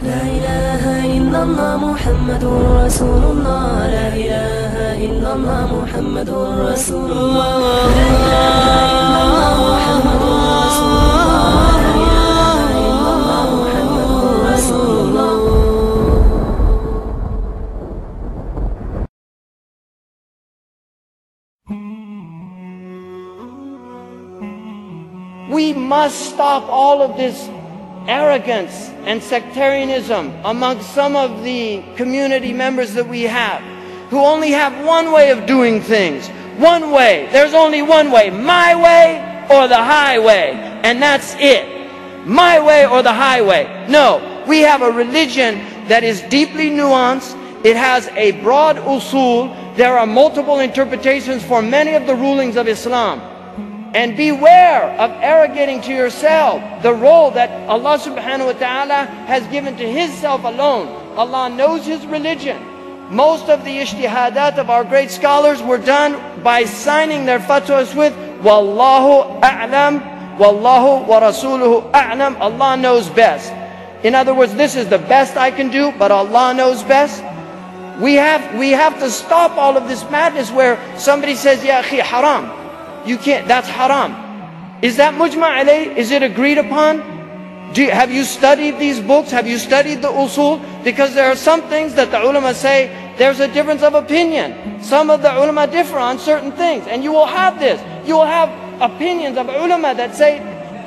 لا إله إلا الله محمد رسول الله لا إله إلا الله محمد رسول الله لا إله إلا الله محمد رسول الله لا إله إلا الله محمد رسول الله. We must stop all of this arrogance and sectarianism amongst some of the community members that we have, who only have one way of doing things. One way. There's only one way. My way or the highway. And that's it. My way or the highway. No. We have a religion that is deeply nuanced. It has a broad usul. There are multiple interpretations for many of the rulings of Islam. And beware of arrogating to yourself the role that Allah subhanahu wa ta'ala has given to His self alone. Allah knows His religion. Most of the ijtihadat of our great scholars were done by signing their fatwas with Wallahu a'lam, Wallahu wa rasuluhu a'lam. Allah knows best. In other words, this is the best I can do, but Allah knows best. We have to stop all of this madness where somebody says, Ya akhi, haram. You can't, that's haram. Is that mujma' alayh? Is it agreed upon? Have you studied these books? Have you studied the usul? Because there are some things that the ulama say, there's a difference of opinion. Some of the ulama differ on certain things. And you will have this. You will have opinions of ulama that say,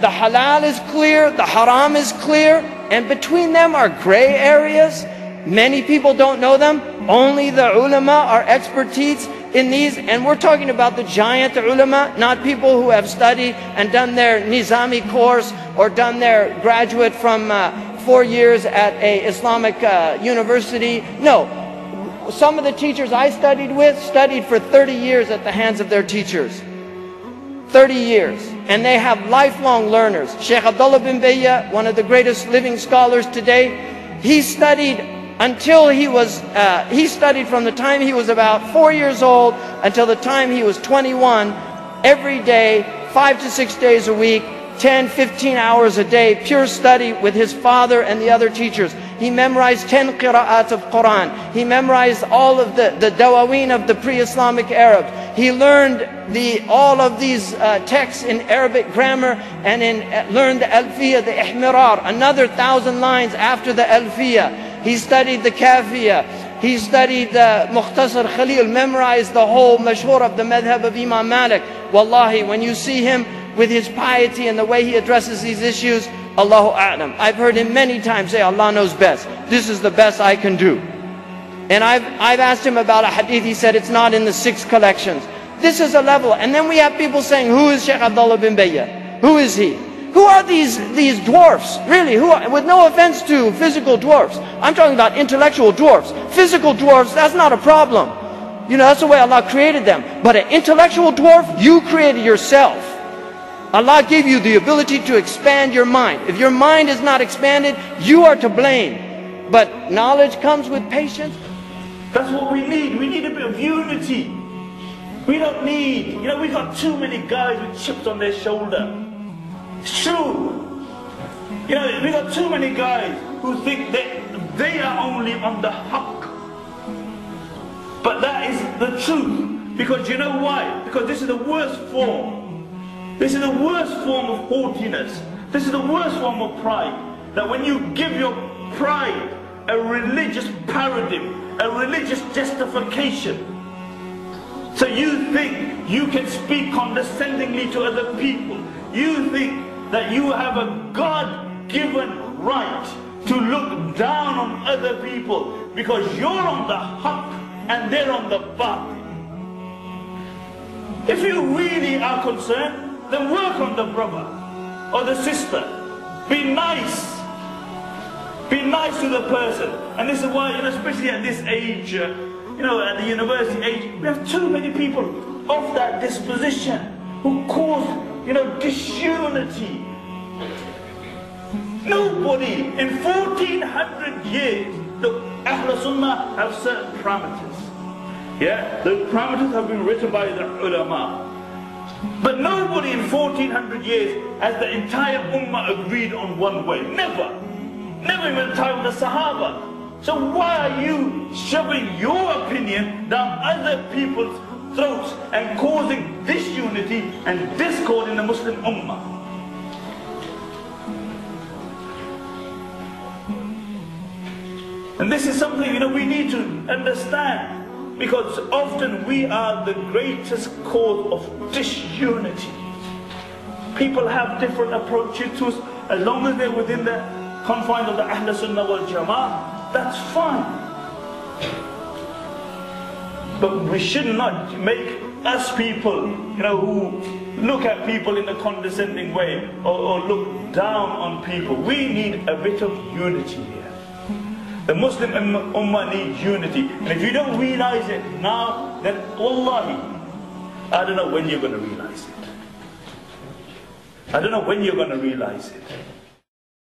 the halal is clear, the haram is clear, and between them are gray areas. Many people don't know them. Only the ulama are expertise in these, and we're talking about the giant ulama, not people who have studied and done their nizami course or done their graduate from 4 years at a Islamic university. No, some of the teachers I studied with studied for 30 years at the hands of their teachers. 30 years. And they have lifelong learners. Sheikh Abdullah bin Bayya, one of the greatest living scholars today, he studied until he studied from the time he was about 4 years old until the time he was 21, every day, 5 to 6 days a week, 10, 15 hours a day, pure study with his father and the other teachers. He memorized 10 qira'at of Quran. He memorized all of the dawaween of the pre-Islamic Arabs. He learned all of these texts in Arabic grammar and learned the Alfiya, the Ihmirar, another 1,000 lines after the Alfiya. He studied the Kafiya. He studied the Mukhtasar Khalil, memorized the whole mashhur of the madhab of Imam Malik. Wallahi, when you see him with his piety and the way he addresses these issues, Allahu A'lam. I've heard him many times say, Allah knows best. This is the best I can do. And I've asked him about a hadith. He said it's not in the 6 collections. This is a level. And then we have people saying, who is Sheikh Abdullah bin Bayya? Who is he? Who are these dwarfs? Really, who are, with no offense to physical dwarfs. I'm talking about intellectual dwarfs. Physical dwarfs, that's not a problem. You know, that's the way Allah created them. But an intellectual dwarf, you created yourself. Allah gave you the ability to expand your mind. If your mind is not expanded, you are to blame. But knowledge comes with patience. That's what we need. We need a bit of unity. We don't need, you know, we got too many guys with chips on their shoulder. It's true. You know, we got too many guys who think that they are only on the haqq. But that is the truth. Because you know why? Because this is the worst form. This is the worst form of haughtiness. This is the worst form of pride. That when you give your pride a religious paradigm, a religious justification, so you think you can speak condescendingly to other people. You think that you have a God-given right to look down on other people because you're on the haqq and they're on the batil. If you really are concerned, then work on the brother or the sister. Be nice. Be nice to the person. And this is why, you know, especially at this age, you know, at the university age, we have too many people of that disposition who cause, you know, disunity. Nobody in 1400 years, the Ahl Sunnah have certain parameters. Yeah, the parameters have been written by the ulama. But nobody in 1400 years has the entire ummah agreed on one way. Never. Never in the time of the Sahaba. So why are you shoving your opinion down other people's throats and causing disunity and discord in the Muslim Ummah? And this is something, we need to understand, because often we are the greatest cause of disunity. People have different approaches to us. As long as they're within the confines of the Ahl Sunnah wal Jama'ah, that's fine. But we should not make us people, who look at people in a condescending way or look down on people. We need a bit of unity here. The Muslim Ummah needs unity. And if you don't realize it now, then wallahi, I don't know when you're going to realize it. I don't know when you're going to realize it.